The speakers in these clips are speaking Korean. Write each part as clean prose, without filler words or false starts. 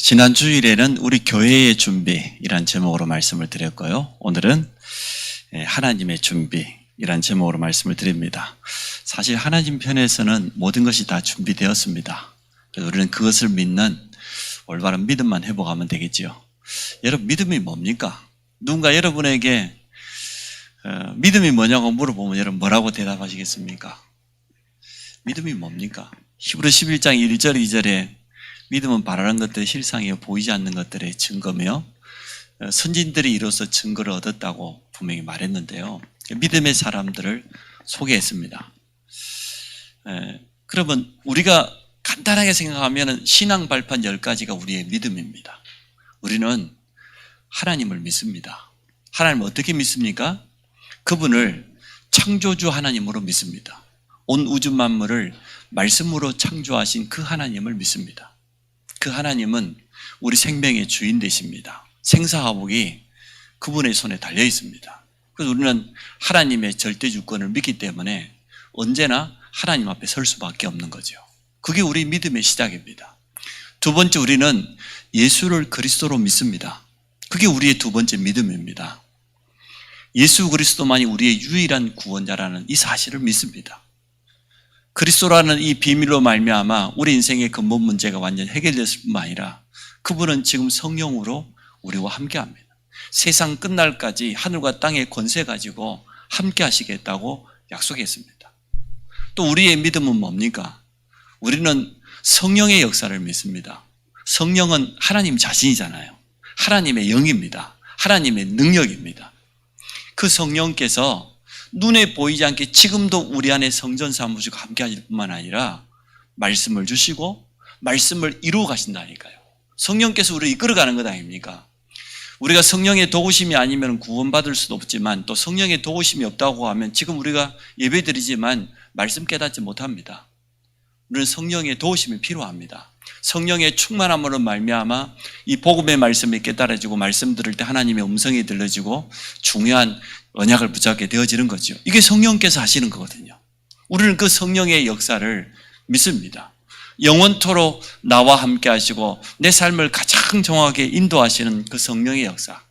지난 주일에는 우리 교회의 준비이란 제목으로 말씀을 드렸고요. 오늘은 하나님의 준비이란 제목으로 말씀을 드립니다. 사실 하나님 편에서는 모든 것이 다 준비되었습니다. 그래서 우리는 그것을 믿는 올바른 믿음만 회복하면 되겠지요. 여러분, 믿음이 뭡니까? 누군가 여러분에게 믿음이 뭐냐고 물어보면 여러분 뭐라고 대답하시겠습니까? 믿음이 뭡니까? 히브리 11장 1절 2절에 믿음은 바라는 것들의 실상이요 보이지 않는 것들의 증거며 선진들이 이로써 증거를 얻었다고 분명히 말했는데요. 믿음의 사람들을 소개했습니다. 그러면 우리가 간단하게 생각하면 신앙 발판 10가지가 우리의 믿음입니다. 우리는 하나님을 믿습니다. 하나님을 어떻게 믿습니까? 그분을 창조주 하나님으로 믿습니다. 온 우주 만물을 말씀으로 창조하신 그 하나님을 믿습니다. 그 하나님은 우리 생명의 주인 되십니다. 생사화복이 그분의 손에 달려 있습니다. 그래서 우리는 하나님의 절대 주권을 믿기 때문에 언제나 하나님 앞에 설 수밖에 없는 거죠. 그게 우리 믿음의 시작입니다. 두 번째, 우리는 예수를 그리스도로 믿습니다. 그게 우리의 두 번째 믿음입니다. 예수 그리스도만이 우리의 유일한 구원자라는 이 사실을 믿습니다. 그리스도라는 이 비밀로 말미암아 우리 인생의 근본 문제가 완전히 해결됐을 뿐만 아니라 그분은 지금 성령으로 우리와 함께합니다. 세상 끝날까지 하늘과 땅의 권세 가지고 함께 하시겠다고 약속했습니다. 또 우리의 믿음은 뭡니까? 우리는 성령의 역사를 믿습니다. 성령은 하나님 자신이잖아요. 하나님의 영입니다. 하나님의 능력입니다. 그 성령께서 눈에 보이지 않게 지금도 우리 안에 성전 사무시고 함께 하실 뿐만 아니라 말씀을 주시고 말씀을 이루어 가신다니까요. 성령께서 우리를 이끌어가는 것 아닙니까? 우리가 성령의 도우심이 아니면 구원받을 수도 없지만 또 성령의 도우심이 없다고 하면 지금 우리가 예배드리지만 말씀 깨닫지 못합니다. 우리는 성령의 도우심이 필요합니다. 성령의 충만함으로 말미암아 이 복음의 말씀이 깨달아지고 말씀 들을 때 하나님의 음성이 들려지고 중요한 언약을 붙잡게 되어지는 거죠. 이게 성령께서 하시는 거거든요. 우리는 그 성령의 역사를 믿습니다. 영원토록 나와 함께 하시고 내 삶을 가장 정확하게 인도하시는 그 성령의 역사,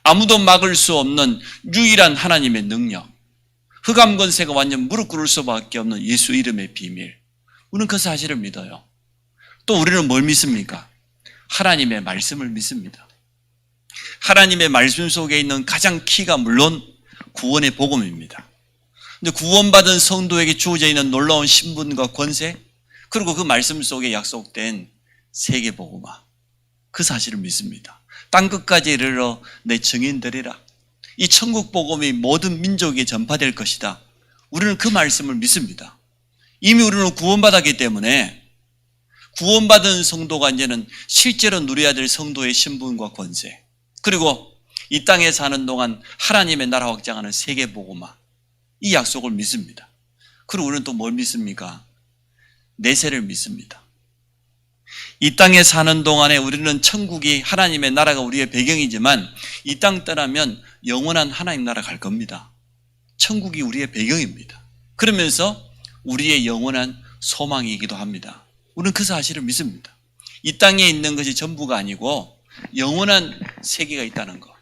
아무도 막을 수 없는 유일한 하나님의 능력, 흑암 권세가 완전 무릎 꿇을 수밖에 없는 예수 이름의 비밀, 우리는 그 사실을 믿어요. 또 우리는 뭘 믿습니까? 하나님의 말씀을 믿습니다. 하나님의 말씀 속에 있는 가장 키가 물론 구원의 복음입니다. 근데 구원받은 성도에게 주어져 있는 놀라운 신분과 권세, 그리고 그 말씀 속에 약속된 세계복음화, 그 사실을 믿습니다. 땅끝까지 이르러 내 증인 되리라. 이 천국 복음이 모든 민족에 전파될 것이다. 우리는 그 말씀을 믿습니다. 이미 우리는 구원받았기 때문에 구원받은 성도가 이제는 실제로 누려야 될 성도의 신분과 권세, 그리고 이 땅에 사는 동안 하나님의 나라 확장하는 세계복음화, 이 약속을 믿습니다. 그리고 우리는 또 뭘 믿습니까? 내세를 믿습니다. 이 땅에 사는 동안에 우리는 천국이 하나님의 나라가 우리의 배경이지만 이 땅 떠나면 영원한 하나님 나라 갈 겁니다. 천국이 우리의 배경입니다. 그러면서 우리의 영원한 소망이기도 합니다. 우리는 그 사실을 믿습니다. 이 땅에 있는 것이 전부가 아니고 영원한 세계가 있다는 거,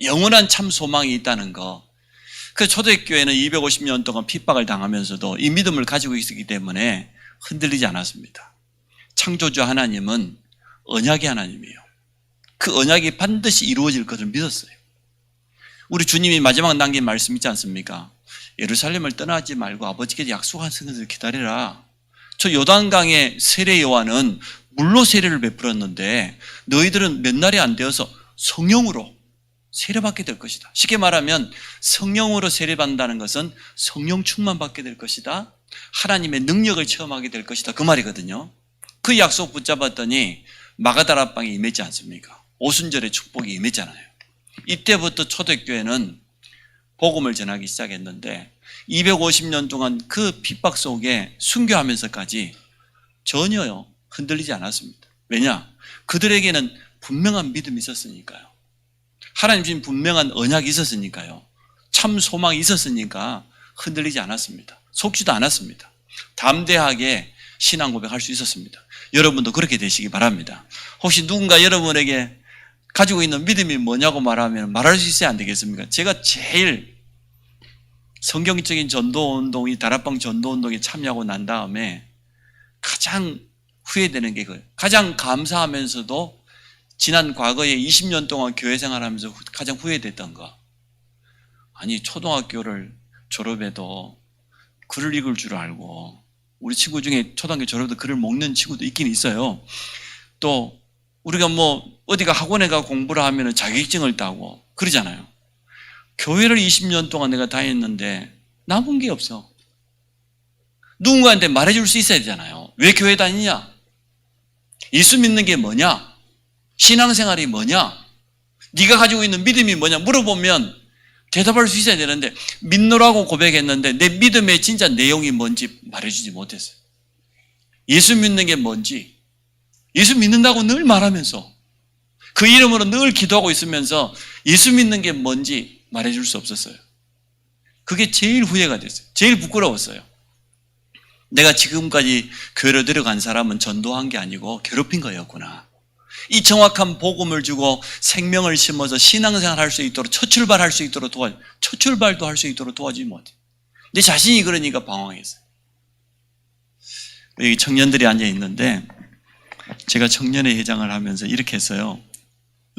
영원한 참 소망이 있다는 거. 그 초대교회는 250년 동안 핍박을 당하면서도 이 믿음을 가지고 있었기 때문에 흔들리지 않았습니다. 창조주 하나님은 언약의 하나님이에요. 그 언약이 반드시 이루어질 것을 믿었어요. 우리 주님이 마지막 남긴 말씀 있지 않습니까? 예루살렘을 떠나지 말고 아버지께서 약속하신 것을 기다리라. 저 요단강의 세례 요한은 물로 세례를 베풀었는데 너희들은 몇 날이 안 되어서 성령으로 세례받게 될 것이다. 쉽게 말하면 성령으로 세례받는다는 것은 성령 충만 받게 될 것이다. 하나님의 능력을 체험하게 될 것이다. 그 말이거든요. 그 약속 붙잡았더니 마가다라 방에 임했지 않습니까? 오순절의 축복이 임했잖아요. 이때부터 초대교회는 복음을 전하기 시작했는데 250년 동안 그 핍박 속에 순교하면서까지 전혀 흔들리지 않았습니다. 왜냐? 그들에게는 분명한 믿음이 있었으니까요. 하나님 주신 분명한 언약이 있었으니까요. 참 소망이 있었으니까 흔들리지 않았습니다. 속지도 않았습니다. 담대하게 신앙 고백할 수 있었습니다. 여러분도 그렇게 되시기 바랍니다. 혹시 누군가 여러분에게 가지고 있는 믿음이 뭐냐고 말하면 말할 수 있어야 안 되겠습니까? 제가 제일 성경적인 전도운동이 다락방 전도운동에 참여하고 난 다음에 가장 후회되는 게 그거예요. 가장 감사하면서도 지난 과거에 20년 동안 교회 생활하면서 가장 후회됐던 거. 아니, 초등학교를 졸업해도 글을 읽을 줄 알고, 우리 친구 중에 초등학교 졸업해도 글을 먹는 친구도 있긴 있어요. 또 우리가 어디가 학원에 가 공부를 하면 자격증을 따고 그러잖아요. 교회를 20년 동안 내가 다녔는데 남은 게 없어. 누군가한테 말해줄 수 있어야 되잖아요. 왜 교회 다니냐? 예수 믿는 게 뭐냐? 신앙생활이 뭐냐? 네가 가지고 있는 믿음이 뭐냐? 물어보면 대답할 수 있어야 되는데, 믿노라고 고백했는데 내 믿음의 진짜 내용이 뭔지 말해주지 못했어요. 예수 믿는 게 뭔지, 예수 믿는다고 늘 말하면서 그 이름으로 늘 기도하고 있으면서 예수 믿는 게 뭔지 말해줄 수 없었어요. 그게 제일 후회가 됐어요. 제일 부끄러웠어요. 내가 지금까지 교회로 들어간 사람은 전도한 게 아니고 괴롭힌 거였구나. 이 정확한 복음을 주고 생명을 심어서 신앙생활 할 수 있도록, 첫 출발할 수 있도록 첫 출발도 할 수 있도록 도와주지 못해. 내 자신이 그러니까 방황했어요. 여기 청년들이 앉아 있는데, 제가 청년회 회장을 하면서 이렇게 했어요.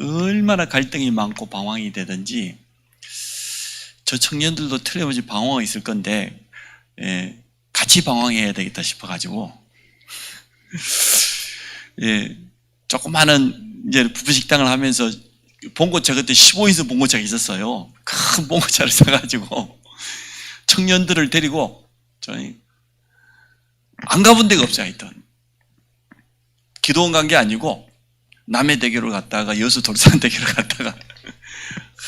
얼마나 갈등이 많고 방황이 되든지 저 청년들도 틀림없이 방황이 있을 건데, 같이 방황해야 되겠다 싶어가지고, 조그마한 이제 부부식당을 하면서 봉고차, 그때 15인승 봉고차가 있었어요. 큰 봉고차를 사가지고 청년들을 데리고, 저희 안 가본 데가 없어요. 하여튼 기도원 간 게 아니고 남해대교를 갔다가 여수 돌산대교를 갔다가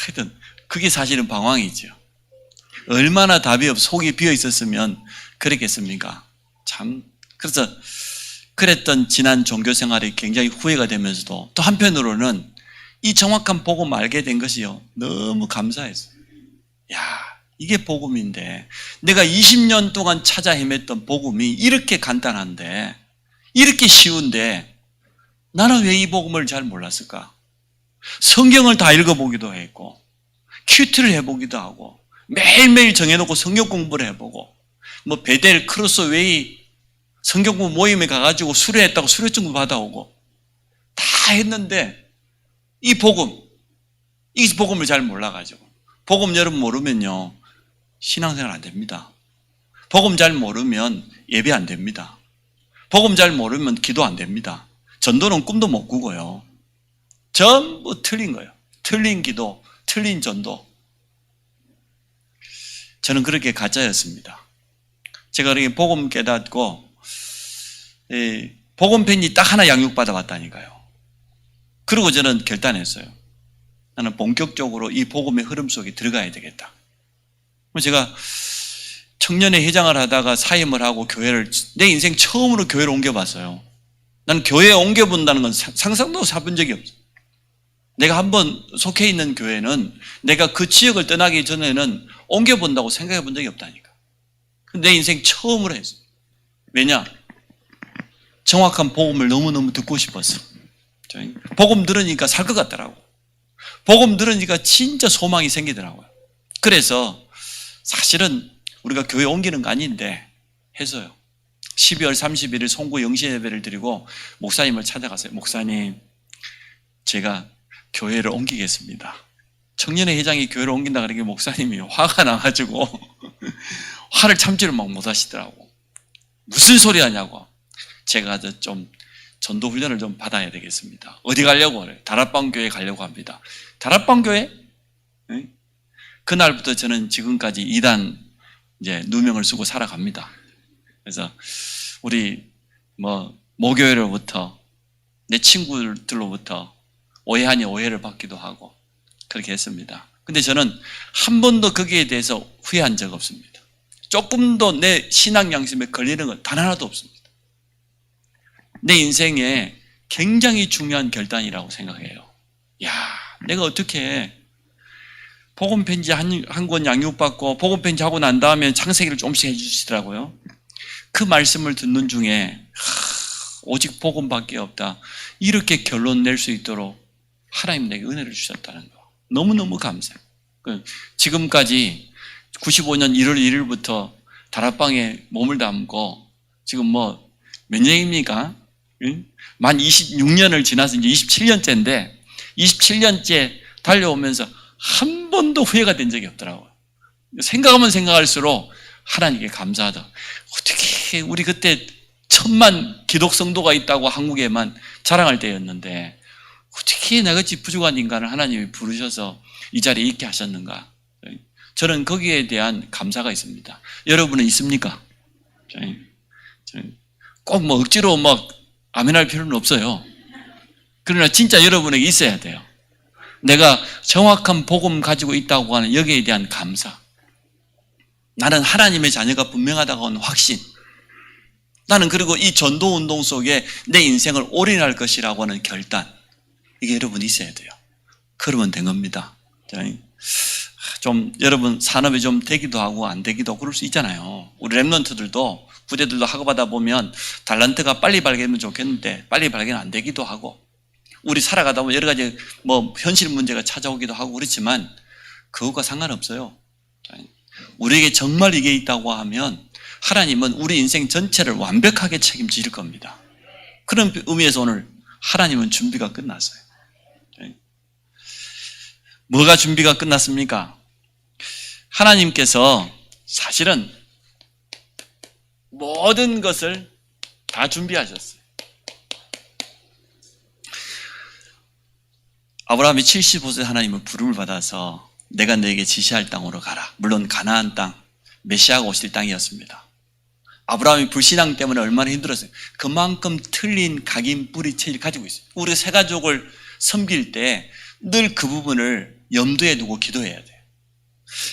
하여튼 그게 사실은 방황이죠. 얼마나 답이 없어 속이 비어 있었으면 그랬겠습니까? 참. 그래서 그랬던 지난 종교 생활이 굉장히 후회가 되면서도 또 한편으로는 이 정확한 복음 알게 된 것이요, 너무 감사했어요. 야, 이게 복음인데, 내가 20년 동안 찾아 헤맸던 복음이 이렇게 간단한데, 이렇게 쉬운데 나는 왜 이 복음을 잘 몰랐을까? 성경을 다 읽어보기도 했고 큐티를 해보기도 하고 매일매일 정해놓고 성경 공부를 해보고 베델, 크로스웨이 성경공부 모임에 가가지고 수료했다고 수료증도 받아오고 다 했는데 이 복음을 잘 몰라가지고, 복음 여러분 모르면요 신앙생활 안 됩니다. 복음 잘 모르면 예배 안 됩니다. 복음 잘 모르면 기도 안 됩니다. 전도는 꿈도 못 꾸고요. 전부 틀린 거예요. 틀린 기도, 틀린 전도. 저는 그렇게 가짜였습니다. 제가 그렇게 복음 깨닫고 복음 편지 딱 하나 양육받아 봤다니까요. 그리고 저는 결단했어요. 나는 본격적으로 이 복음의 흐름 속에 들어가야 되겠다. 제가 청년회 회장을 하다가 사임을 하고 내 인생 처음으로 교회를 옮겨봤어요. 나는 교회에 옮겨본다는 건 상상도 해본 적이 없어요. 내가 한번 속해 있는 교회는 내가 그 지역을 떠나기 전에는 옮겨본다고 생각해 본 적이 없다니까. 내 인생 처음으로 했어요. 왜냐? 정확한 복음을 너무너무 듣고 싶었어. 복음 들으니까 살 것 같더라고. 복음 들으니까 진짜 소망이 생기더라고요. 그래서 사실은 우리가 교회 옮기는 거 아닌데 해서요. 12월 31일 송구 영신 예배를 드리고 목사님을 찾아갔어요. 목사님, 제가 교회를 옮기겠습니다. 청년회 회장이 교회를 옮긴다 그러니까 목사님이 화가 나가지고 화를 참지를 막 못하시더라고. 무슨 소리 하냐고. 제가 좀 전도 훈련을 좀 받아야 되겠습니다. 어디 가려고 그래요? 다락방 교회 가려고 합니다. 다락방 교회? 네? 그날부터 저는 지금까지 2단 이제 누명을 쓰고 살아갑니다. 그래서 우리 모교회로부터 내 친구들로부터 오해 아닌 오해를 받기도 하고 그렇게 했습니다. 근데 저는 한 번도 거기에 대해서 후회한 적 없습니다. 조금도 내 신앙 양심에 걸리는 건 단 하나도 없습니다. 내 인생에 굉장히 중요한 결단이라고 생각해요. 야, 내가 어떻게 복음 편지 한 권 양육받고 복음 편지 하고 난 다음에 창세기를 조금씩 해주시더라고요. 그 말씀을 듣는 중에 오직 복음밖에 없다, 이렇게 결론 낼 수 있도록 하나님 내게 은혜를 주셨다는 거 너무너무 감사해요. 지금까지 95년 1월 1일부터 다락방에 몸을 담고 지금 몇 년입니까? 만 26년을 지나서 이제 27년째인데 27년째 달려오면서 한 번도 후회가 된 적이 없더라고요. 생각하면 생각할수록 하나님께 감사하다. 어떻게 우리 그때 1000만 기독 성도가 있다고 한국에만 자랑할 때였는데 어떻게 나같이 부족한 인간을 하나님이 부르셔서 이 자리에 있게 하셨는가? 저는 거기에 대한 감사가 있습니다. 여러분은 있습니까? 꼭 억지로 아멘할 필요는 없어요. 그러나 진짜 여러분에게 있어야 돼요. 내가 정확한 복음 가지고 있다고 하는 여기에 대한 감사. 나는 하나님의 자녀가 분명하다고 하는 확신. 나는 그리고 이 전도 운동 속에 내 인생을 올인할 것이라고 하는 결단. 이게 여러분 있어야 돼요. 그러면 된 겁니다. 좀 여러분 산업이 좀 되기도 하고 안 되기도 하고 그럴 수 있잖아요. 우리 랩런트들도 부대들도 학업하다 보면 달란트가 빨리 발견되면 좋겠는데 빨리 발견 안 되기도 하고, 우리 살아가다 보면 여러 가지 현실 문제가 찾아오기도 하고 그렇지만 그것과 상관없어요. 우리에게 정말 이게 있다고 하면 하나님은 우리 인생 전체를 완벽하게 책임질 겁니다. 그런 의미에서 오늘 하나님은 준비가 끝났어요. 뭐가 준비가 끝났습니까? 하나님께서 사실은 모든 것을 다 준비하셨어요. 아브라함이 75세 하나님의 부름을 받아서 내가 너에게 지시할 땅으로 가라. 물론 가나안 땅, 메시아가 오실 땅이었습니다. 아브라함이 불신앙 때문에 얼마나 힘들었어요. 그만큼 틀린 각인 뿌리체를 가지고 있어요. 우리 세 가족을 섬길 때 늘 그 부분을 염두에 두고 기도해야 돼요.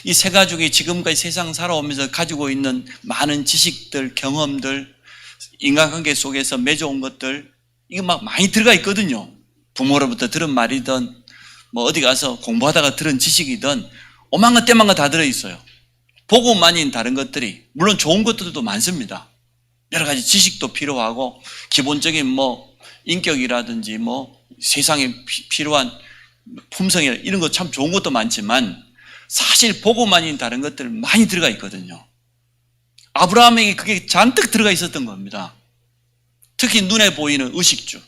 이 세 가족이 지금까지 세상 살아오면서 가지고 있는 많은 지식들, 경험들, 인간관계 속에서 맺어온 것들, 이거 많이 들어가 있거든요. 부모로부터 들은 말이든 어디 가서 공부하다가 들은 지식이든 오만것 때만것 다 들어있어요. 복음만인 다른 것들이, 물론 좋은 것들도 많습니다. 여러 가지 지식도 필요하고 기본적인 인격이라든지 세상에 필요한 품성이 이런 거 참 좋은 것도 많지만 사실 복음만인 다른 것들 많이 들어가 있거든요. 아브라함에게 그게 잔뜩 들어가 있었던 겁니다. 특히 눈에 보이는 의식주,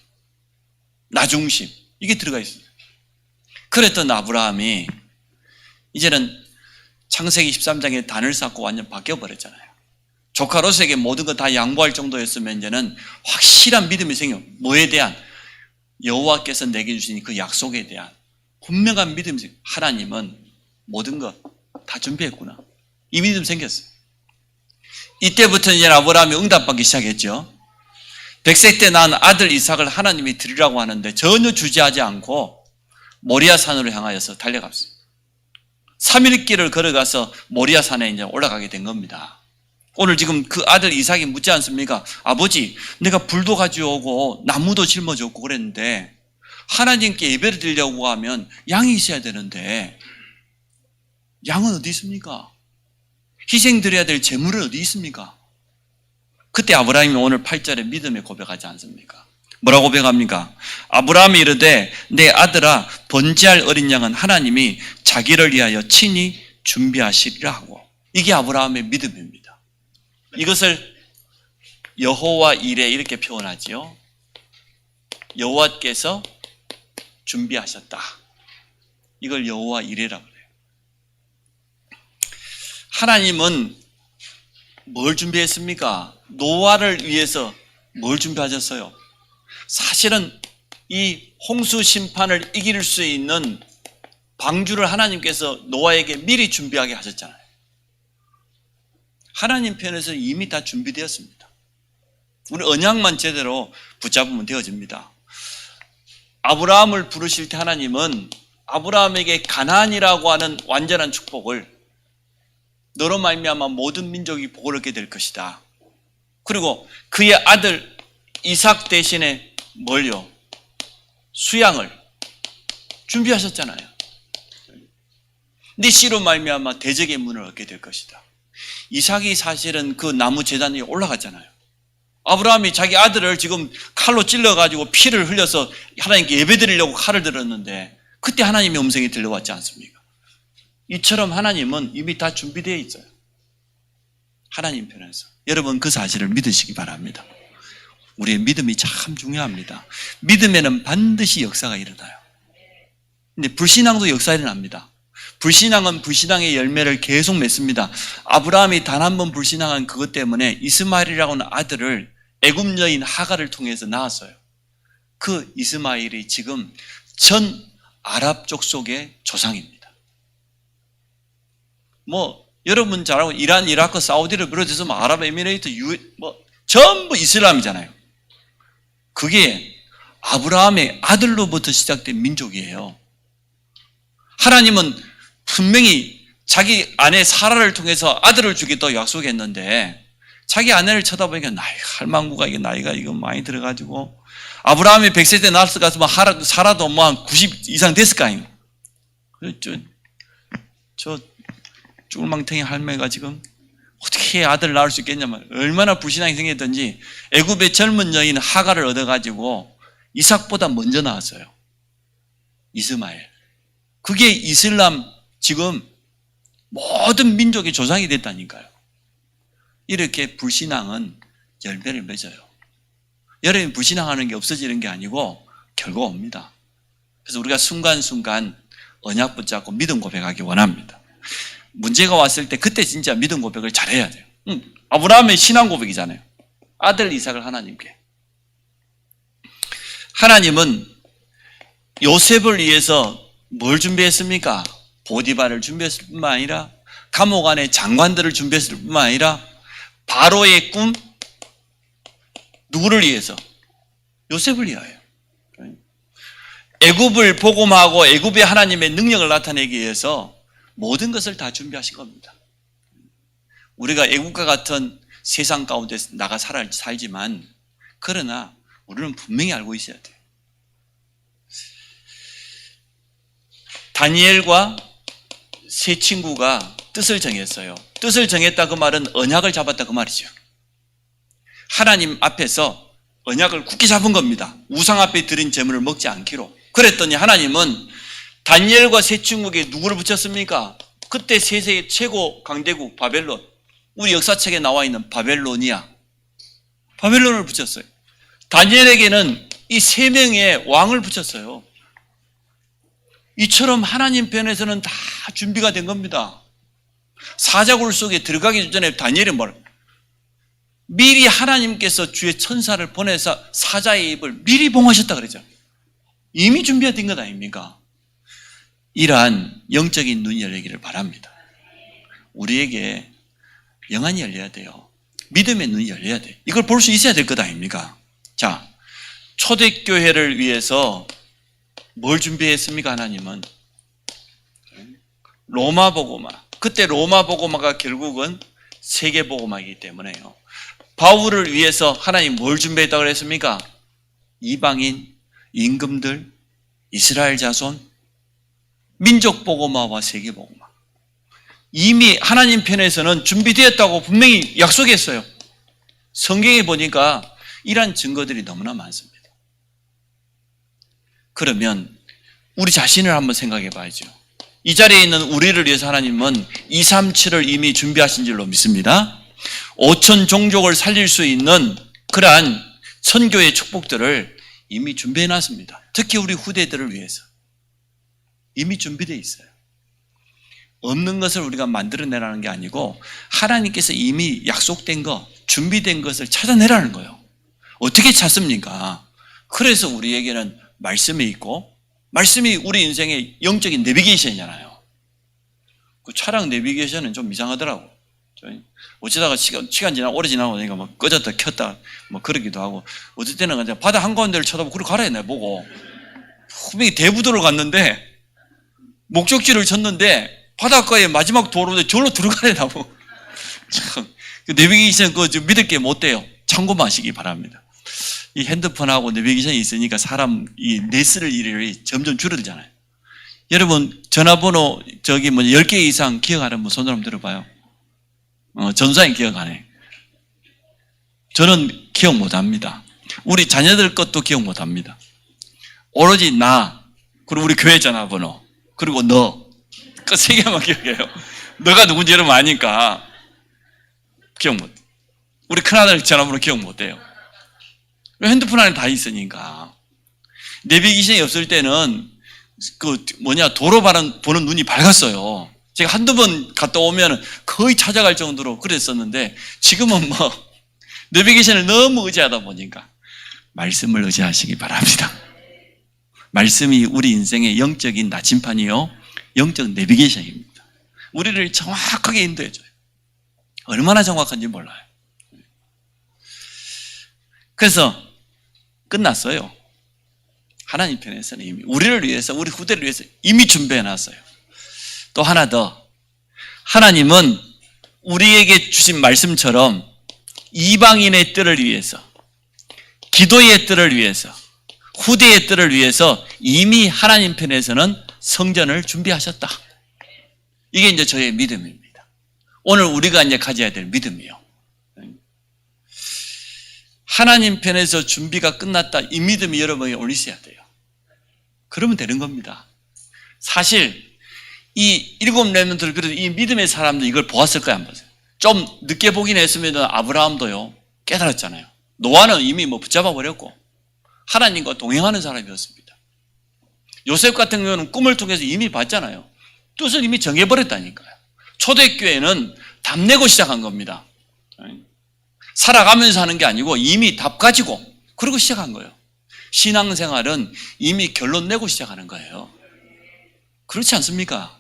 나중심, 이게 들어가 있어요. 그랬던 아브라함이 이제는 창세기 13장에 단을 쌓고 완전 바뀌어버렸잖아요. 조카 롯에게 모든 거 다 양보할 정도였으면 이제는 확실한 믿음이 생겨. 뭐에 대한? 여호와께서 내게 주신 그 약속에 대한 분명한 믿음이 생겨. 하나님은 모든 것 다 준비했구나. 이 믿음 생겼어요. 이때부터 이제 아브라함이 응답받기 시작했죠. 100세 때 낳은 아들 이삭을 하나님이 드리라고 하는데 전혀 주지하지 않고 모리아 산으로 향하여서 달려갔어요. 3일 길을 걸어가서 모리아 산에 이제 올라가게 된 겁니다. 오늘 지금 그 아들 이삭이 묻지 않습니까? 아버지, 내가 불도 가져오고 나무도 짊어졌고 그랬는데 하나님께 예배를 드리려고 하면 양이 있어야 되는데 양은 어디 있습니까? 희생 드려야 될 제물은 어디 있습니까? 그때 아브라함이 오늘 8절에 믿음의 고백하지 않습니까? 뭐라고 고백합니까? 아브라함이 이르되 내 아들아, 번제할 어린 양은 하나님이 자기를 위하여 친히 준비하시리라 하고. 이게 아브라함의 믿음입니다. 이것을 여호와 이레 이렇게 표현하지요. 여호와께서 준비하셨다. 이걸 여호와 이레라고 그래요. 하나님은 뭘 준비했습니까? 노아를 위해서 뭘 준비하셨어요? 사실은 이 홍수 심판을 이길 수 있는 방주를 하나님께서 노아에게 미리 준비하게 하셨잖아요. 하나님 편에서 이미 다 준비되었습니다. 우리 언약만 제대로 붙잡으면 되어집니다. 아브라함을 부르실 때 하나님은 아브라함에게 가나안이라고 하는 완전한 축복을, 너로 말미암아 모든 민족이 복을 얻게 될 것이다. 그리고 그의 아들 이삭 대신에 뭘요? 수양을 준비하셨잖아요. 네 씨로 말미암아 대적의 문을 얻게 될 것이다. 이삭이 사실은 그 나무 제단 위에 올라갔잖아요. 아브라함이 자기 아들을 지금 칼로 찔러가지고 피를 흘려서 하나님께 예배드리려고 칼을 들었는데 그때 하나님의 음성이 들려왔지 않습니까? 이처럼 하나님은 이미 다 준비되어 있어요. 하나님 편에서. 여러분 그 사실을 믿으시기 바랍니다. 우리의 믿음이 참 중요합니다. 믿음에는 반드시 역사가 일어나요. 근데 불신앙도 역사 일어납니다. 불신앙은 불신앙의 열매를 계속 맺습니다. 아브라함이 단 한 번 불신앙한 그것 때문에 이스마엘이라고 하는 아들을 애굽 여인 하갈을 통해서 낳았어요. 그 이스마엘이 지금 전 아랍 족속의 조상입니다. 여러분 잘 알고 이란, 이라크, 사우디를 비롯해서 아랍에미레이트, 전부 이슬람이잖아요. 그게 아브라함의 아들로부터 시작된 민족이에요. 하나님은 분명히 자기 아내 사라를 통해서 아들을 주겠다고 약속했는데 자기 아내를 쳐다보니까 할망구가 이게 나이가 이거 많이 들어가지고 아브라함이 100세 때 낳았을 것 같으면 사라도 뭐 한 90 이상 됐을 거 아니에요. 저 쭈글망탱이 할매가 지금 어떻게 아들을 낳을 수 있겠냐면 얼마나 불신앙이 생겼든지 애굽의 젊은 여인 하갈을 얻어가지고 이삭보다 먼저 낳았어요. 이스마엘. 그게 이슬람 지금 모든 민족의 조상이 됐다니까요. 이렇게 불신앙은 열매를 맺어요. 여러분이 불신앙하는 게 없어지는 게 아니고 결과 옵니다. 그래서 우리가 순간순간 언약 붙잡고 믿음 고백하기 원합니다. 문제가 왔을 때 그때 진짜 믿음 고백을 잘해야 돼요. 아브라함의 신앙 고백이잖아요. 아들 이삭을 하나님께. 하나님은 요셉을 위해서 뭘 준비했습니까? 보디발을 준비했을 뿐만 아니라 감옥 안에 장관들을 준비했을 뿐만 아니라 바로의 꿈, 누구를 위해서? 요셉을 위하여. 애굽을 복음하고 애굽의 하나님의 능력을 나타내기 위해서 모든 것을 다 준비하신 겁니다. 우리가 애국과 같은 세상 가운데 나가 살지만 그러나 우리는 분명히 알고 있어야 돼요. 다니엘과 세 친구가 뜻을 정했어요. 뜻을 정했다 그 말은 언약을 잡았다 그 말이죠. 하나님 앞에서 언약을 굳게 잡은 겁니다. 우상 앞에 드린 제물을 먹지 않기로. 그랬더니 하나님은 다니엘과 세 친구에게 누구를 붙였습니까? 그때 세계의 최고 강대국 바벨론. 우리 역사책에 나와 있는 바벨로니아. 바벨론을 붙였어요. 다니엘에게는 이 세 명의 왕을 붙였어요. 이처럼 하나님 편에서는 다 준비가 된 겁니다. 사자굴 속에 들어가기 전에 다니엘이 미리 하나님께서 주의 천사를 보내서 사자의 입을 미리 봉하셨다 그러죠. 이미 준비된 것 아닙니까? 이러한 영적인 눈이 열리기를 바랍니다. 우리에게 영안이 열려야 돼요. 믿음의 눈이 열려야 돼요. 이걸 볼 수 있어야 될 것 아닙니까? 자, 초대교회를 위해서 뭘 준비했습니까? 하나님은 로마 복음화. 그때 로마 복음화가 결국은 세계 복음화이기 때문에요. 바울을 위해서 하나님 뭘 준비했다고 그랬습니까? 이방인, 임금들, 이스라엘 자손, 민족 복음화와 세계 복음화. 이미 하나님 편에서는 준비되었다고 분명히 약속했어요. 성경에 보니까 이러한 증거들이 너무나 많습니다. 그러면 우리 자신을 한번 생각해 봐야죠. 이 자리에 있는 우리를 위해서 하나님은 237을 이미 준비하신 줄로 믿습니다. 5천 종족을 살릴 수 있는 그러한 선교의 축복들을 이미 준비해 놨습니다. 특히 우리 후대들을 위해서 이미 준비되어 있어요. 없는 것을 우리가 만들어내라는 게 아니고 하나님께서 이미 약속된 것, 준비된 것을 찾아내라는 거예요. 어떻게 찾습니까? 그래서 우리에게는 말씀이 있고 말씀이 우리 인생의 영적인 내비게이션이잖아요. 그 차량 내비게이션은 좀 이상하더라고. 어쩌다가 시간 지나 오래 지나고 보니까 뭐 꺼졌다 켰다 뭐 그러기도 하고 어쩔 때는 그냥 바다 한가운데를 쳐다보고 그걸 가라 했네 보고 분명히 대부도로 갔는데 목적지를 쳤는데 바닷가에 마지막 도로인데 절로 들어가래 나고 참 내비게이션 그거 좀 믿을 게 못 돼요. 참고만 하시기 바랍니다. 이 핸드폰하고 내비게이션이 있으니까 사람 이 뇌쓸 일이 점점 줄어들잖아요. 여러분 전화번호 10개 이상 기억하는 분 손을 한번 들어봐요. 전사님 기억 안 해. 저는 기억 못 합니다. 우리 자녀들 것도 기억 못 합니다. 오로지 나, 그리고 우리 교회 전화번호, 그리고 너. 그 세 개만 기억해요. 너가 누군지 여러분 아니까 기억 못. 우리 큰아들 전화번호 기억 못 해요. 핸드폰 안에 다 있으니까. 내비게이션이 없을 때는 도로 보는 눈이 밝았어요. 제가 한두 번 갔다 오면 거의 찾아갈 정도로 그랬었는데 지금은 내비게이션을 너무 의지하다 보니까 말씀을 의지하시기 바랍니다. 말씀이 우리 인생의 영적인 나침판이요, 영적 내비게이션입니다. 우리를 정확하게 인도해줘요. 얼마나 정확한지 몰라요. 그래서 끝났어요. 하나님 편에서는 이미 우리를 위해서, 우리 후대를 위해서 이미 준비해놨어요. 또 하나 더, 하나님은 우리에게 주신 말씀처럼 이방인의 뜻을 위해서, 기도의 뜻을 위해서, 후대의 뜻을 위해서 이미 하나님 편에서는 성전을 준비하셨다. 이게 이제 저의 믿음입니다. 오늘 우리가 이제 가져야 될 믿음이요. 하나님 편에서 준비가 끝났다. 이 믿음이 여러분에게 올리셔야 돼요. 그러면 되는 겁니다. 사실 이 일곱 렘넌트들, 그래도 이 믿음의 사람들 이걸 보았을까요? 안 보세요? 좀 늦게 보긴 했으면 아브라함도요 깨달았잖아요. 노아는 이미 붙잡아 버렸고 하나님과 동행하는 사람이었습니다. 요셉 같은 경우는 꿈을 통해서 이미 봤잖아요. 뜻을 이미 정해버렸다니까요. 초대교회는 답내고 시작한 겁니다. 살아가면서 하는 게 아니고 이미 답 가지고 그러고 시작한 거예요. 신앙생활은 이미 결론 내고 시작하는 거예요. 그렇지 않습니까?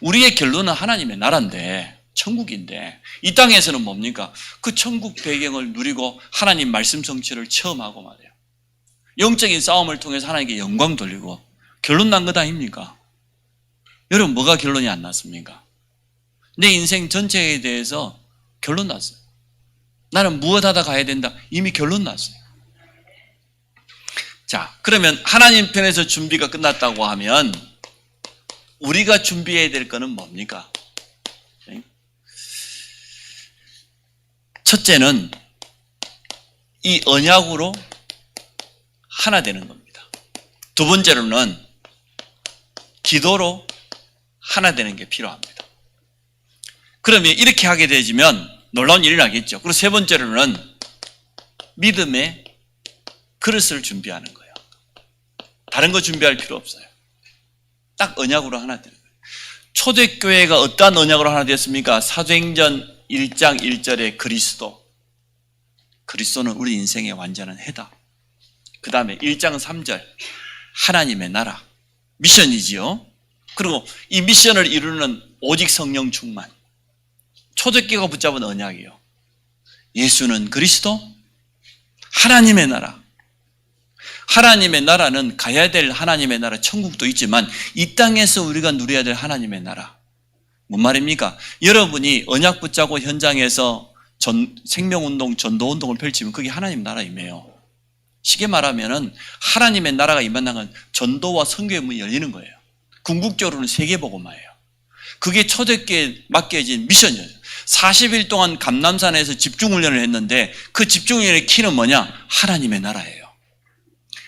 우리의 결론은 하나님의 나라인데, 천국인데, 이 땅에서는 뭡니까? 그 천국 배경을 누리고 하나님 말씀 성취를 체험하고 말이에요. 영적인 싸움을 통해서 하나님께 영광 돌리고 결론 난 것 아닙니까? 여러분, 뭐가 결론이 안 났습니까? 내 인생 전체에 대해서 결론 났어요. 나는 무엇 하다 가야 된다. 이미 결론 났어요. 자, 그러면 하나님 편에서 준비가 끝났다고 하면 우리가 준비해야 될 거는 뭡니까? 첫째는 이 언약으로 하나 되는 겁니다. 두 번째로는 기도로 하나 되는 게 필요합니다. 그러면 이렇게 하게 되면 놀라운 일이 나겠죠. 그리고 세 번째로는 믿음의 그릇을 준비하는 거예요. 다른 거 준비할 필요 없어요. 딱 언약으로 하나 되는 거예요. 초대교회가 어떠한 언약으로 하나 되었습니까? 사도행전 1장 1절에 그리스도는 우리 인생의 완전한 해다. 그 다음에 1장 3절 하나님의 나라, 미션이지요. 그리고 이 미션을 이루는 오직 성령 충만, 초대교회가 붙잡은 언약이에요. 예수는 그리스도, 하나님의 나라. 하나님의 나라는 가야 될 하나님의 나라, 천국도 있지만 이 땅에서 우리가 누려야 될 하나님의 나라. 뭔 말입니까? 여러분이 언약 붙잡고 현장에서 생명운동, 전도운동을 펼치면 그게 하나님 나라임이에요. 쉽게 말하면 하나님의 나라가 임한다는 건 전도와 선교의 문이 열리는 거예요. 궁극적으로는 세계복음화예요. 그게 초대교회에 맡겨진 미션이에요. 40일 동안 감람산에서 집중훈련을 했는데 그 집중훈련의 키는 뭐냐? 하나님의 나라예요.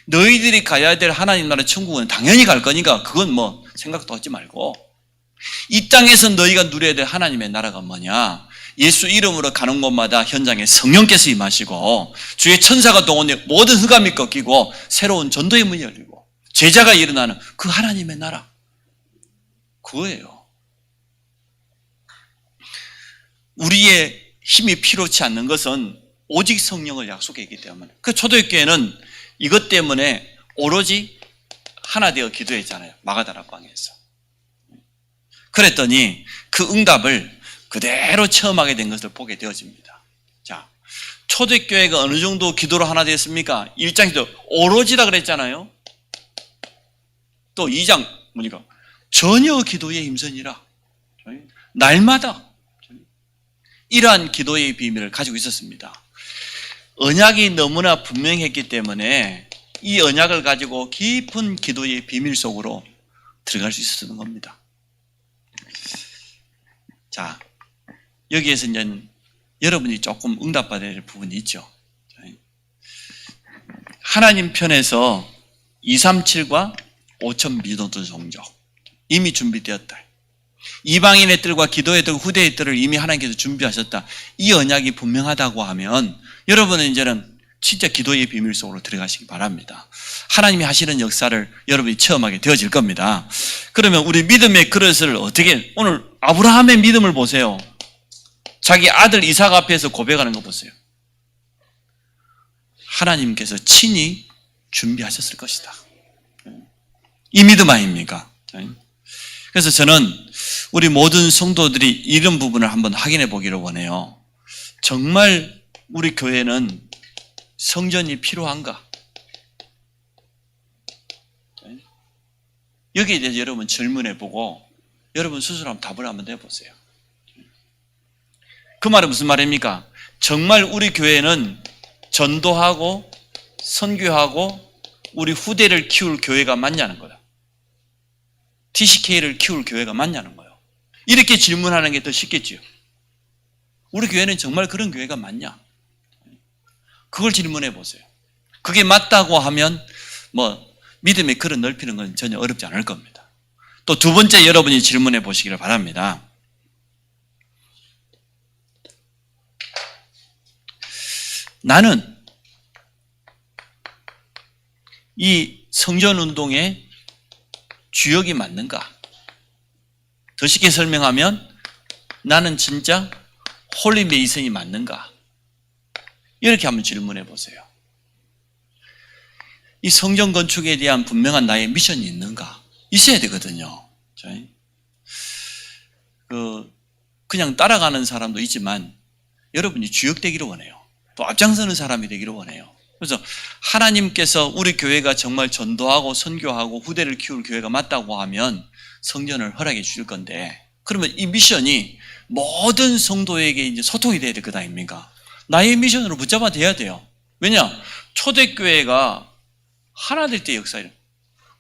너희들이 가야 될 하나님 나라 천국은 당연히 갈 거니까 그건 생각도 하지 말고, 이 땅에서 너희가 누려야 될 하나님의 나라가 뭐냐? 예수 이름으로 가는 곳마다 현장에 성령께서 임하시고 주의 천사가 동원돼 모든 흑암이 꺾이고 새로운 전도의 문이 열리고 제자가 일어나는 그 하나님의 나라, 그거예요. 우리의 힘이 필요치 않는 것은 오직 성령을 약속했기 때문에, 그 초대교회는 이것 때문에 오로지 하나 되어 기도했잖아요. 마가다라 광야에서. 그랬더니 그 응답을 그대로 체험하게 된 것을 보게 되어집니다. 자, 초대교회가 어느 정도 기도로 하나 되었습니까? 1장 기도 오로지라 그랬잖아요. 또 2장 뭐니까 전혀 기도에 힘쓰니라. 날마다 이러한 기도의 비밀을 가지고 있었습니다. 언약이 너무나 분명했기 때문에 이 언약을 가지고 깊은 기도의 비밀 속으로 들어갈 수 있었던 겁니다. 자, 여기에서 이제 여러분이 조금 응답받아야 될 부분이 있죠. 하나님 편에서 237과 5천 미도도 종족 이미 준비되었다. 이방인의 뜰과 기도의 뜰, 후대의 뜰을 이미 하나님께서 준비하셨다. 이 언약이 분명하다고 하면 여러분은 이제는 진짜 기도의 비밀 속으로 들어가시기 바랍니다. 하나님이 하시는 역사를 여러분이 체험하게 되어질 겁니다. 그러면 우리 믿음의 그릇을 어떻게, 오늘 아브라함의 믿음을 보세요. 자기 아들 이삭 앞에서 고백하는 거 보세요. 하나님께서 친히 준비하셨을 것이다. 이 믿음 아닙니까? 그래서 저는 우리 모든 성도들이 이런 부분을 한번 확인해 보기를 원해요. 정말 우리 교회는 성전이 필요한가? 여기에 대해서 여러분 질문해 보고 여러분 스스로 한번 답을 한번 해보세요. 그 말은 무슨 말입니까? 정말 우리 교회는 전도하고 선교하고 우리 후대를 키울 교회가 맞냐는 거다. TCK를 키울 교회가 맞냐는 거예요. 이렇게 질문하는 게 더 쉽겠지요. 우리 교회는 정말 그런 교회가 맞냐? 그걸 질문해 보세요. 그게 맞다고 하면 믿음의 그릇 넓히는 건 전혀 어렵지 않을 겁니다. 또 두 번째 여러분이 질문해 보시기를 바랍니다. 나는 이 성전운동의 주역이 맞는가? 더 쉽게 설명하면 나는 진짜 홀리 메이슨이 맞는가? 이렇게 한번 질문해 보세요. 이 성전 건축에 대한 분명한 나의 미션이 있는가? 있어야 되거든요. 그냥 따라가는 사람도 있지만 여러분이 주역 되기를 원해요. 또 앞장서는 사람이 되기를 원해요. 그래서 하나님께서 우리 교회가 정말 전도하고 선교하고 후대를 키울 교회가 맞다고 하면 성전을 허락해 주실 건데, 그러면 이 미션이 모든 성도에게 이제 소통이 돼야 될 것 아닙니까? 나의 미션으로 붙잡아 돼야 돼요. 왜냐? 초대교회가 하나 될 때 역사를,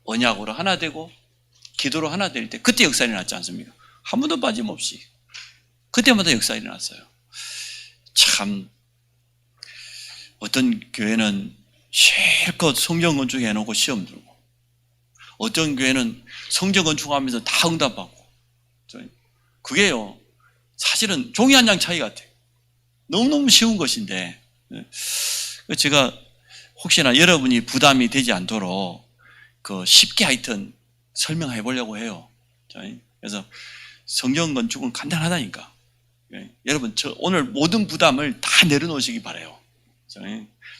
언약으로 하나 되고 기도로 하나 될 때 그때 역사가 일어났지 않습니까? 한 번도 빠짐없이 그때마다 역사가 일어났어요. 참 어떤 교회는 실컷 성전 건축해 놓고 시험 들고, 어떤 교회는 성전 건축하면서 다 응답받고, 그게요 사실은 종이 한 장 차이 같아요. 너무너무 쉬운 것인데, 제가 혹시나 여러분이 부담이 되지 않도록 쉽게 하여튼 설명해 보려고 해요. 그래서 성전 건축은 간단하다니까. 여러분 오늘 모든 부담을 다 내려놓으시기 바라요.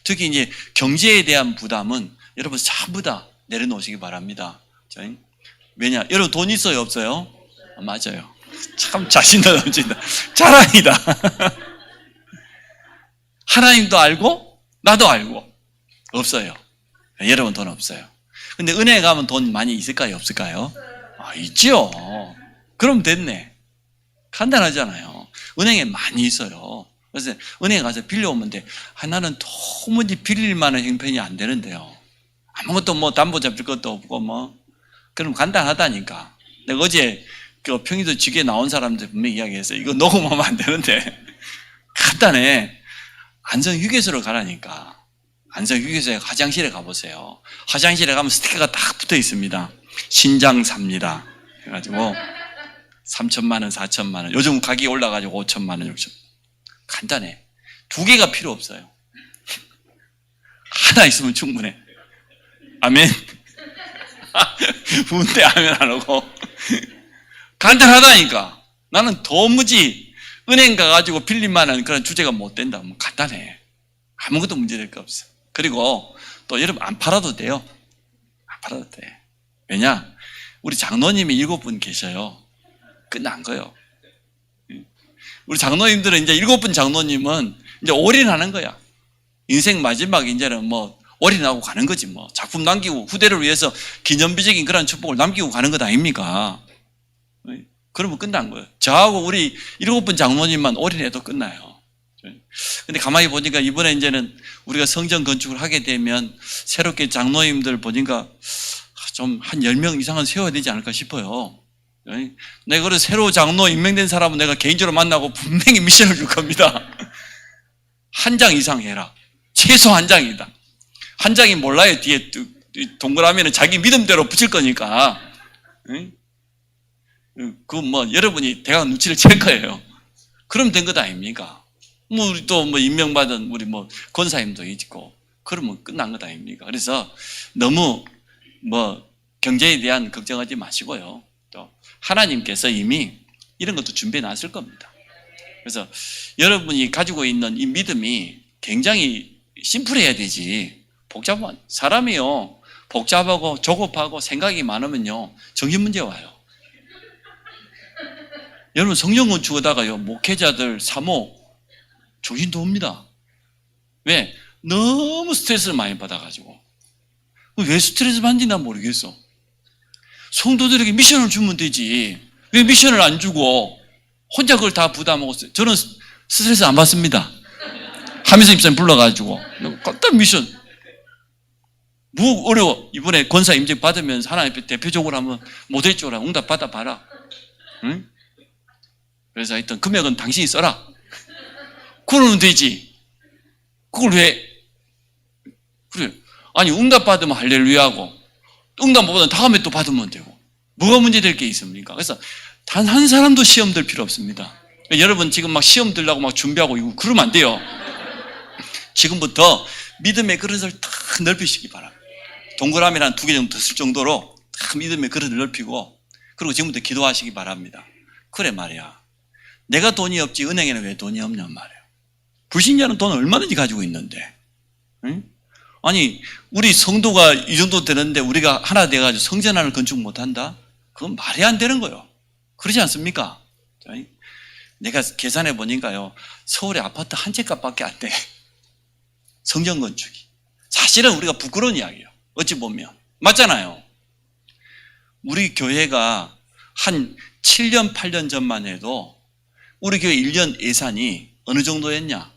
특히 이제 경제에 대한 부담은 여러분 전부 다 내려놓으시기 바랍니다. 왜냐? 여러분 돈 있어요? 없어요? 맞아요. 참 자신도 넘친다. 자랑이다. 하나님도 알고 나도 알고 없어요. 여러분 돈 없어요. 근데 은행에 가면 돈 많이 있을까요? 없을까요? 있죠. 그럼 됐네. 간단하잖아요. 은행에 많이 있어요. 그래서 은행에 가서 빌려오면 돼. 나는 도무지 빌릴 만한 형편이 안 되는데요. 아무것도 담보 잡힐 것도 없고 그럼 간단하다니까. 내가 어제 평일도 직에 나온 사람들 분명히 이야기했어요. 이거 녹음하면 안 되는데 간단해. 안성휴게소로 가라니까. 안성휴게소에 화장실에 가보세요. 화장실에 가면 스티커가 딱 붙어 있습니다. 신장 삽니다. 해가지고 3천만 원, 4천만 원. 요즘 가격이 올라가지고 5천만 원, 6천. 간단해. 두 개가 필요 없어요. 하나 있으면 충분해. 아멘. 문대 아멘 안 하고. 간단하다니까. 나는 도무지 은행 가가지고 빌릴 만한 그런 주제가 못 된다. 간단해. 아무것도 문제될 거 없어. 그리고 또 여러분 안 팔아도 돼요. 안 팔아도 돼. 왜냐? 우리 장로님이 7분 계셔요. 끝난 거예요. 우리 장로님들은 이제 7분 장로님은 이제 올인하는 거야. 인생 마지막 이제는 올인하고 가는 거지 작품 남기고 후대를 위해서 기념비적인 그런 축복을 남기고 가는 것 아닙니까? 그러면 끝난 거예요. 저하고 우리 7분 장로님만 올인해도 끝나요. 근데 가만히 보니까 이번에 이제는 우리가 성전 건축을 하게 되면 새롭게 장로님들 보니까 좀 한 10명 이상은 세워야 되지 않을까 싶어요. 내가 그래 새로 장로 임명된 사람은 내가 개인적으로 만나고 분명히 미션을 줄 겁니다. 한 장 이상 해라. 최소 한 장이다. 한 장이 몰라요. 뒤에 동그라미는 자기 믿음대로 붙일 거니까. 그 뭐 여러분이 대학 눈치를 챌 거예요. 그럼 된 것 아닙니까? 뭐 우리 또 뭐 임명받은 우리 뭐 권사님도 있고 그러면 끝난 것 아닙니까? 그래서 너무 뭐 경제에 대한 걱정하지 마시고요. 또 하나님께서 이미 이런 것도 준비해 놨을 겁니다. 그래서 여러분이 가지고 있는 이 믿음이 굉장히 심플해야 되지. 복잡한 사람이요. 복잡하고 조급하고 생각이 많으면요. 정신 문제 와요. 여러분 성령 건축하다가요. 목회자들 사모 정신도 옵니다. 왜? 너무 스트레스를 많이 받아가지고. 왜 스트레스 받는지 난 모르겠어. 성도들에게 미션을 주면 되지. 왜 미션을 안 주고 혼자 그걸 다 부담하고. 저는 스트레스 안 받습니다. 하면서 입사님 불러가지고 깜짝 미션 뭐 어려워. 이번에 권사 임직 받으면서 하나님 대표적으로 한번 모델 쪽으로 응답 받아봐라. 응? 그래서 하여튼 금액은 당신이 써라. 그러면 되지. 그걸 왜 그래? 아니 응답 받으면 할렐루야하고 응답 못 받으면 다음에 또 받으면 되고 뭐가 문제될 게 있습니까? 그래서 단 한 사람도 시험 들 필요 없습니다. 여러분 지금 막 시험 들라고 막 준비하고 이거 그러면 안 돼요. 지금부터 믿음의 그릇을 탁 넓히시기 바랍니다. 동그라미를 한 2개 정도 쓸 정도로 탁 믿음의 그릇을 넓히고 그리고 지금부터 기도하시기 바랍니다. 그래 말이야. 내가 돈이 없지 은행에는 왜 돈이 없냔 말이야. 불신자는 돈 얼마든지 가지고 있는데. 응? 아니 우리 성도가 이 정도 되는데 우리가 하나 돼가지고 성전 하나를 건축 못한다? 그건 말이 안 되는 거예요. 그러지 않습니까? 내가 계산해 보니까요. 서울에 아파트 한 채 값밖에 안 돼. 성전 건축이. 사실은 우리가 부끄러운 이야기예요. 어찌 보면. 맞잖아요. 우리 교회가 한 7년, 8년 전만 해도 우리 교회 1년 예산이 어느 정도였냐?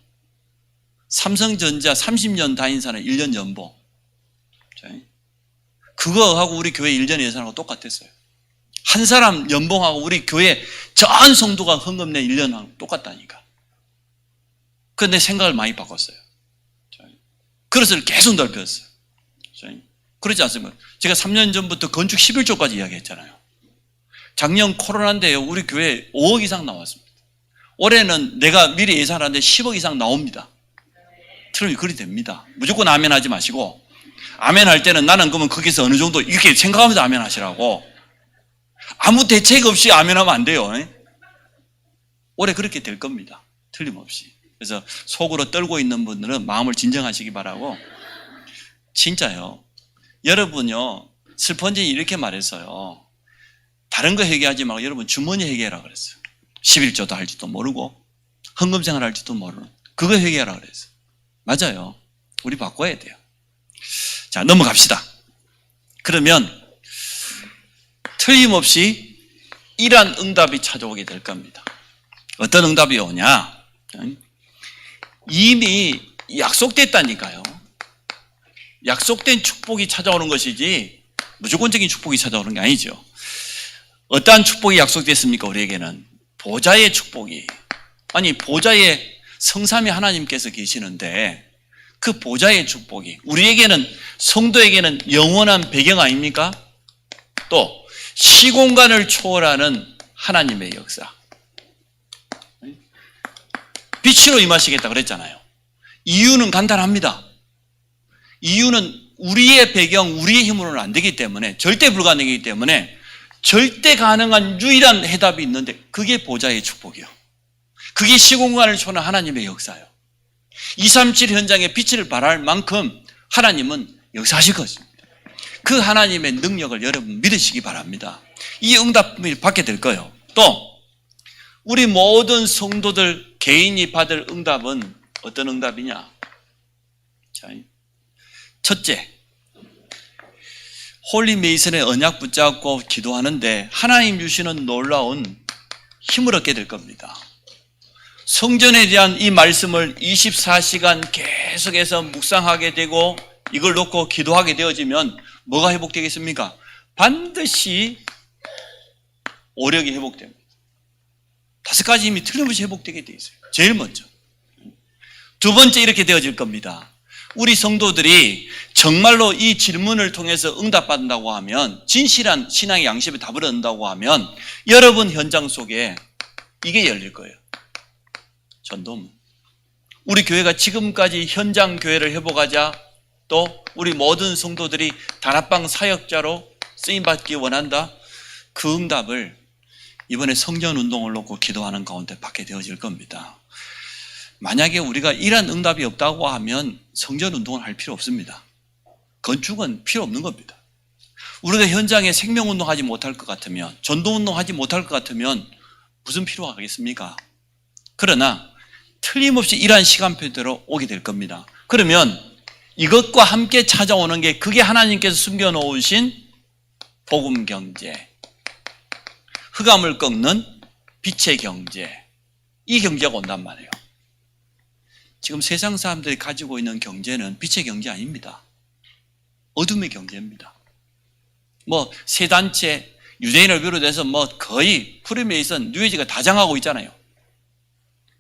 삼성전자 30년 다닌 사람 1년 연봉. 그거하고 우리 교회 1년 예산하고 똑같았어요. 한 사람 연봉하고 우리 교회 전 성도가 헌금 내 1년하고 똑같다니까. 그런데 생각을 많이 바꿨어요. 그릇을 계속 넓혔어요. 그러지 않습니까? 제가 3년 전부터 건축 11조까지 이야기했잖아요. 작년 코로나인데요. 우리 교회 5억 이상 나왔습니다. 올해는 내가 미리 예산하는데 10억 이상 나옵니다. 틀림이 그리 됩니다. 무조건 아멘 하지 마시고 아멘 할 때는 나는 그러면 거기서 어느 정도 이렇게 생각하면서 아멘 하시라고. 아무 대책 없이 아멘 하면 안 돼요. 올해 그렇게 될 겁니다. 틀림없이. 그래서 속으로 떨고 있는 분들은 마음을 진정하시기 바라고. 진짜요. 여러분요. 슬펀지 이렇게 말했어요. 다른 거 회개하지 말고 여러분 주머니 회개하라 그랬어요. 11조도 할지도 모르고 헌금생활 할지도 모르는 그거 회개하라 그랬어요. 맞아요. 우리 바꿔야 돼요. 자, 넘어갑시다. 그러면 틀림없이 이러한 응답이 찾아오게 될 겁니다. 어떤 응답이 오냐? 이미 약속됐다니까요. 약속된 축복이 찾아오는 것이지 무조건적인 축복이 찾아오는 게 아니죠. 어떠한 축복이 약속됐습니까? 우리에게는 보좌의 축복이. 아니 보좌에 성삼위 하나님께서 계시는데 그 보좌의 축복이 우리에게는 성도에게는 영원한 배경 아닙니까? 또 시공간을 초월하는 하나님의 역사. 빛으로 임하시겠다 그랬잖아요. 이유는 간단합니다. 이유는 우리의 배경, 우리의 힘으로는 안 되기 때문에 절대 불가능이기 때문에 절대 가능한 유일한 해답이 있는데 그게 보좌의 축복이요. 그게 시공간을 초월하는 하나님의 역사예요. 237 현장에 빛을 발할 만큼 하나님은 역사하실 것입니다. 그 하나님의 능력을 여러분 믿으시기 바랍니다. 이 응답을 받게 될 거예요. 또 우리 모든 성도들 개인이 받을 응답은 어떤 응답이냐? 자, 첫째, 홀리 메이슨의 언약 붙잡고 기도하는데 하나님 주시는 놀라운 힘을 얻게 될 겁니다. 성전에 대한 이 말씀을 24시간 계속해서 묵상하게 되고 이걸 놓고 기도하게 되어지면 뭐가 회복되겠습니까? 반드시 오력이 회복됩니다. 5가지 힘이 틀림없이 회복되게 돼 있어요. 제일 먼저. 두 번째 이렇게 되어질 겁니다. 우리 성도들이 정말로 이 질문을 통해서 응답받는다고 하면, 진실한 신앙의 양심에 답을 얻는다고 하면 여러분 현장 속에 이게 열릴 거예요. 전도문. 우리 교회가 지금까지 현장 교회를 회복하자, 또 우리 모든 성도들이 다락방 사역자로 쓰임받기 원한다. 그 응답을 이번에 성전운동을 놓고 기도하는 가운데 받게 되어질 겁니다. 만약에 우리가 이런 응답이 없다고 하면 성전운동을 할 필요 없습니다. 건축은 필요 없는 겁니다. 우리가 현장에 생명운동하지 못할 것 같으면, 전도운동하지 못할 것 같으면 무슨 필요가 하겠습니까? 그러나 틀림없이 이러한 시간표대로 오게 될 겁니다. 그러면 이것과 함께 찾아오는 게, 그게 하나님께서 숨겨놓으신 복음경제, 흑암을 꺾는 빛의 경제, 이 경제가 온단 말이에요. 지금 세상 사람들이 가지고 있는 경제는 빛의 경제 아닙니다. 어둠의 경제입니다. 세 단체, 유대인을 비롯해서 거의 프리메이슨, 뉴에이지가 다 장하고 있잖아요.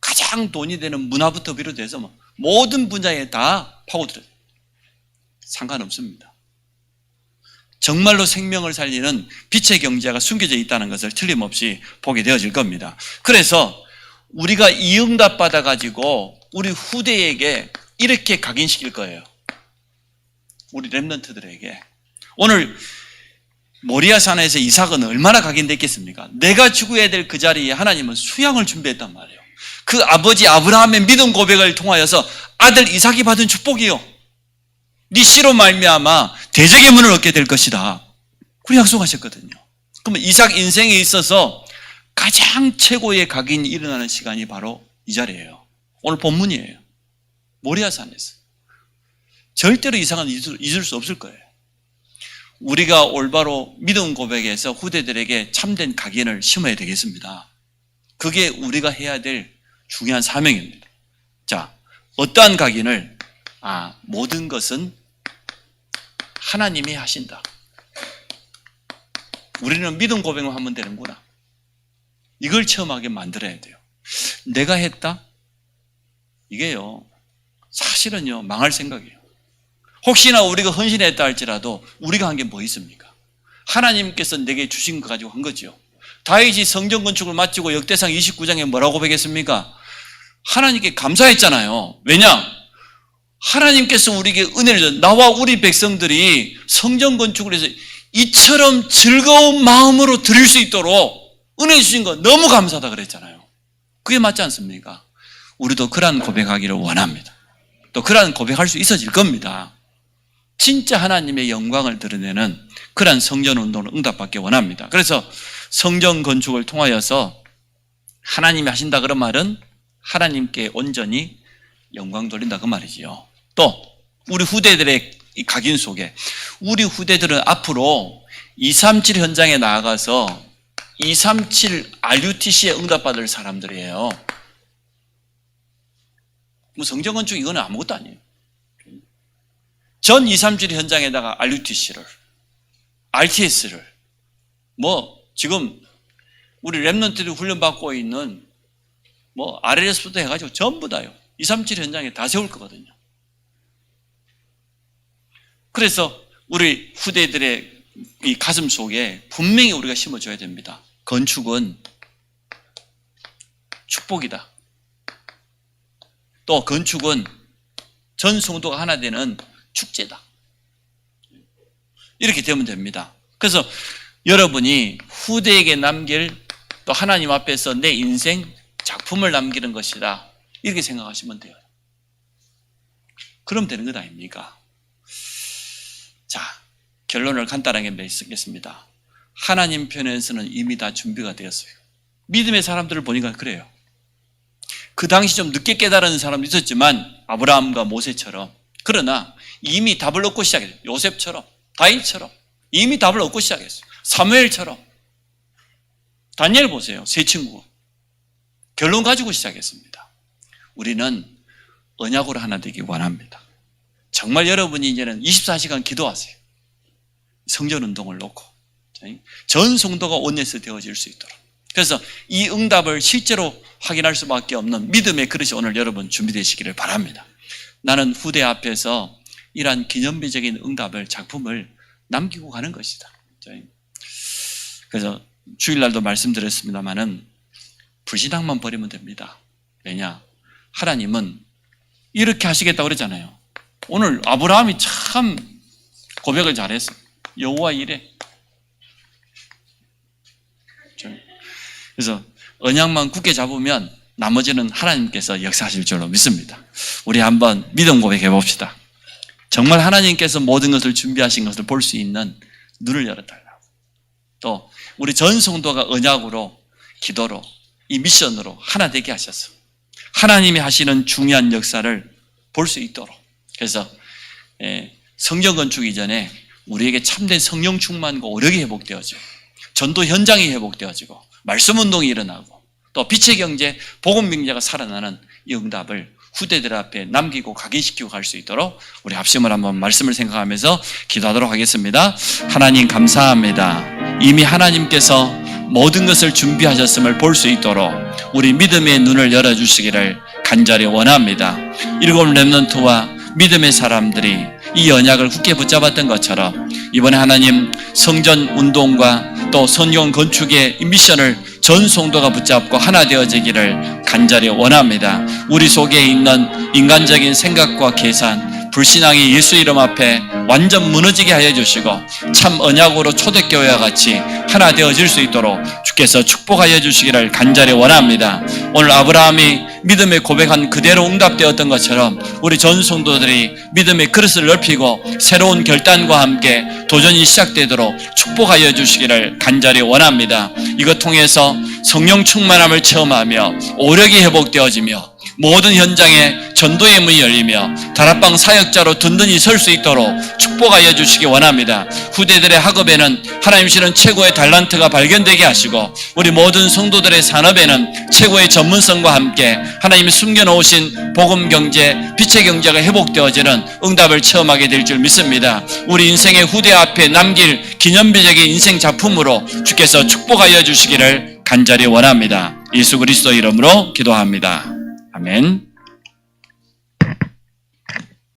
가장 돈이 되는 문화부터 비롯해서 모든 분야에 다 파고들어요. 상관없습니다. 정말로 생명을 살리는 빛의 경제가 숨겨져 있다는 것을 틀림없이 보게 되어질 겁니다. 그래서 우리가 이 응답 받아가지고 우리 후대에게 이렇게 각인시킬 거예요. 우리 렘넌트들에게. 오늘 모리아산에서 이삭은 얼마나 각인됐겠습니까? 내가 죽어야 될 그 자리에 하나님은 수양을 준비했단 말이에요. 그 아버지 아브라함의 믿음 고백을 통하여서 아들 이삭이 받은 축복이요, 네 씨로 말미암아 대적의 문을 얻게 될 것이다. 그렇게 약속하셨거든요. 그러면 이삭 인생에 있어서 가장 최고의 각인이 일어나는 시간이 바로 이 자리예요. 오늘 본문이에요. 모리아산에서. 절대로 이삭은 잊을 수 없을 거예요. 우리가 올바로 믿음 고백에서 후대들에게 참된 각인을 심어야 되겠습니다. 그게 우리가 해야 될 중요한 사명입니다. 자, 어떠한 각인을? 모든 것은 하나님이 하신다. 우리는 믿음 고백만 하면 되는구나. 이걸 체험하게 만들어야 돼요. 내가 했다? 이게요, 사실은요, 망할 생각이에요. 혹시나 우리가 헌신했다 할지라도 우리가 한 게 뭐 있습니까? 하나님께서 내게 주신 거 가지고 한 거죠. 다윗이 성전 건축을 마치고 역대상 29장에 뭐라고 고백했습니까? 하나님께 감사했잖아요. 왜냐? 하나님께서 우리에게 은혜를 줘. 나와 우리 백성들이 성전 건축을 해서 이처럼 즐거운 마음으로 드릴 수 있도록 은혜 주신 거 너무 감사하다 그랬잖아요. 그게 맞지 않습니까? 우리도 그러한 고백하기를 원합니다. 또 그러한 고백할 수 있어질 겁니다. 진짜 하나님의 영광을 드러내는 그러한 성전 운동을 응답받기 원합니다. 그래서 성전 건축을 통하여서 하나님이 하신다 그런 말은 하나님께 온전히 영광 돌린다 그 말이지요. 또 우리 후대들의 이 각인 속에 우리 후대들은 앞으로 237 현장에 나아가서 237 RUTC에 응답받을 사람들이에요. 성전 건축 이거는 아무것도 아니에요. 전 237 현장에다가 RUTC를, RTS를, 지금 우리 렘넌트들이 훈련받고 있는 RLS부터 해가지고 전부 다요. 237 현장에 다 세울 거거든요. 그래서 우리 후대들의 이 가슴 속에 분명히 우리가 심어줘야 됩니다. 건축은 축복이다. 또 건축은 전 성도가 하나 되는 축제다. 이렇게 되면 됩니다. 그래서 여러분이 후대에게 남길, 또 하나님 앞에서 내 인생 작품을 남기는 것이다. 이렇게 생각하시면 돼요. 그럼 되는 것 아닙니까? 자, 결론을 간단하게 맺겠습니다. 하나님 편에서는 이미 다 준비가 되었어요. 믿음의 사람들을 보니까 그래요. 그 당시 좀 늦게 깨달은 사람도 있었지만 아브라함과 모세처럼, 그러나 이미 답을 얻고 시작했어요. 요셉처럼, 다윗처럼 이미 답을 얻고 시작했어요. 사무엘처럼. 다니엘 보세요. 세 친구 결론 가지고 시작했습니다. 우리는 언약으로 하나 되기 원합니다. 정말 여러분이 이제는 24시간 기도하세요. 성전 운동을 놓고 전 성도가 원내스 되어질 수 있도록. 그래서 이 응답을 실제로 확인할 수밖에 없는 믿음의 그릇이 오늘 여러분 준비되시기를 바랍니다. 나는 후대 앞에서 이러한 기념비적인 응답을, 작품을 남기고 가는 것이다. 그래서 주일날도 말씀드렸습니다마는 불신앙만 버리면 됩니다. 왜냐? 하나님은 이렇게 하시겠다고 그러잖아요. 오늘 아브라함이 참 고백을 잘했어. 여호와 이래. 그래서 언약만 굳게 잡으면 나머지는 하나님께서 역사하실 줄로 믿습니다. 우리 한번 믿음 고백해 봅시다. 정말 하나님께서 모든 것을 준비하신 것을 볼 수 있는 눈을 열어달라고. 또 우리 전 성도가 언약으로, 기도로, 이 미션으로 하나 되게 하셔서 하나님이 하시는 중요한 역사를 볼 수 있도록. 그래서 성전 건축 이전에 우리에게 참된 성령 충만과 오력이 회복되어지고, 전도 현장이 회복되어지고, 말씀 운동이 일어나고, 또 빛의 경제, 복음 경제가 살아나는 이 응답을 후대들 앞에 남기고 각인시키고 갈 수 있도록 우리 합심을 한번 말씀을 생각하면서 기도하도록 하겠습니다. 하나님 감사합니다. 이미 하나님께서 모든 것을 준비하셨음을 볼 수 있도록 우리 믿음의 눈을 열어주시기를 간절히 원합니다. 일곱 렘넌트와 믿음의 사람들이 이 언약을 굳게 붙잡았던 것처럼 이번에 하나님 성전 운동과 또 성경 건축의 미션을 전 성도가 붙잡고 하나 되어지기를 간절히 원합니다. 우리 속에 있는 인간적인 생각과 계산, 불신앙이 예수 이름 앞에 완전 무너지게 하여 주시고 참 언약으로 초대교회와 같이 하나 되어질 수 있도록 주께서 축복하여 주시기를 간절히 원합니다. 오늘 아브라함이 믿음의 고백한 그대로 응답되었던 것처럼 우리 전 성도들이 믿음의 그릇을 넓히고 새로운 결단과 함께 도전이 시작되도록 축복하여 주시기를 간절히 원합니다. 이것 통해서 성령 충만함을 체험하며 오력이 회복되어지며 모든 현장에 전도의 문이 열리며 다락방 사역자로 든든히 설 수 있도록 축복하여 주시기 원합니다. 후대들의 학업에는 하나님 주시는 최고의 달란트가 발견되게 하시고 우리 모든 성도들의 산업에는 최고의 전문성과 함께 하나님이 숨겨놓으신 복음 경제, 빛의 경제가 회복되어지는 응답을 체험하게 될 줄 믿습니다. 우리 인생의 후대 앞에 남길 기념비적인 인생 작품으로 주께서 축복하여 주시기를 간절히 원합니다. 예수 그리스도 이름으로 기도합니다. 아멘.